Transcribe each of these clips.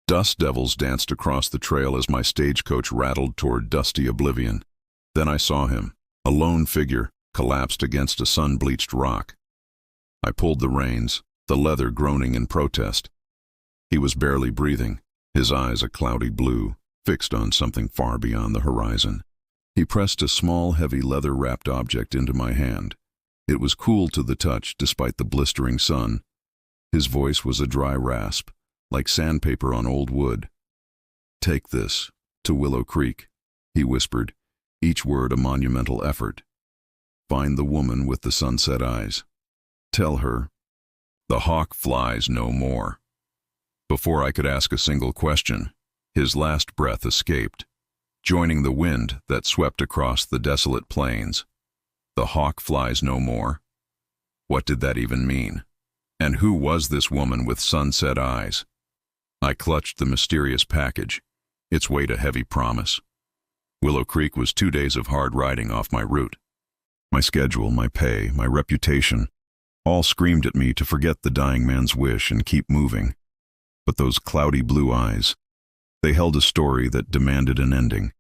Dust devils danced across the trail as my stagecoach rattled toward dusty oblivion. Then I saw him, a lone figure, collapsed against a sun-bleached rock. I pulled the reins, the leather groaning in protest. He was barely breathing, his eyes a cloudy blue, fixed on something far beyond the horizon. He pressed a small, heavy leather-wrapped object into my hand. It was cool to the touch despite the blistering sun. His voice was a dry rasp, like sandpaper on old wood. "Take this, to Willow Creek," he whispered, each word a monumental effort. "Find the woman with the sunset eyes. Tell her, the hawk flies no more." Before I could ask a single question, his last breath escaped, joining the wind that swept across the desolate plains. The hawk flies no more. What did that even mean? And who was this woman with sunset eyes? I clutched the mysterious package, its weight a heavy promise. Willow Creek was 2 days of hard riding off my route. My schedule, my pay, my reputation, all screamed at me to forget the dying man's wish and keep moving. But those cloudy blue eyes, they held a story that demanded an ending.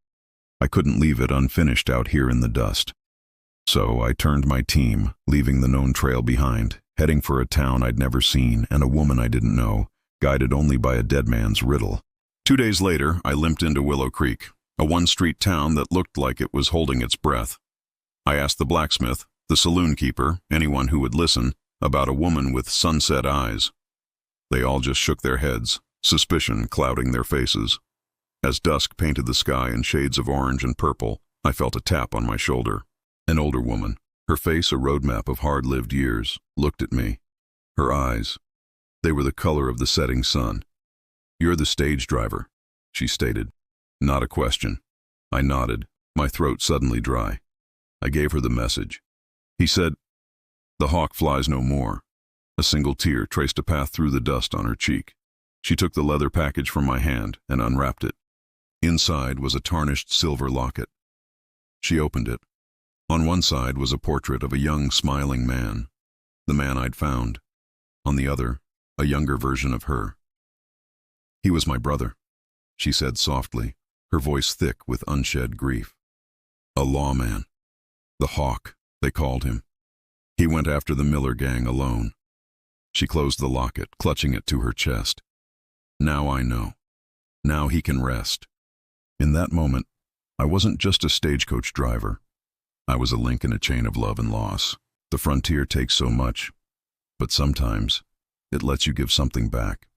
I couldn't leave it unfinished out here in the dust. So I turned my team, leaving the known trail behind, heading for a town I'd never seen and a woman I didn't know, guided only by a dead man's riddle. 2 days later, I limped into Willow Creek, a one-street town that looked like it was holding its breath. I asked the blacksmith, the saloon keeper, anyone who would listen, about a woman with sunset eyes. They all just shook their heads, suspicion clouding their faces. As dusk painted the sky in shades of orange and purple, I felt a tap on my shoulder. An older woman, her face a roadmap of hard-lived years, looked at me. Her eyes, they were the color of the setting sun. "You're the stage driver," she stated. Not a question. I nodded, my throat suddenly dry. I gave her the message. He said, "The hawk flies no more." A single tear traced a path through the dust on her cheek. She took the leather package from my hand and unwrapped it. Inside was a tarnished silver locket. She opened it. On one side was a portrait of a young, smiling man, the man I'd found. On the other, a younger version of her. "He was my brother," she said softly, her voice thick with unshed grief. "A lawman. The Hawk, they called him. He went after the Miller gang alone." She closed the locket, clutching it to her chest. "Now I know. Now he can rest." In that moment, I wasn't just a stagecoach driver. I was a link in a chain of love and loss. The frontier takes so much, but sometimes it lets you give something back.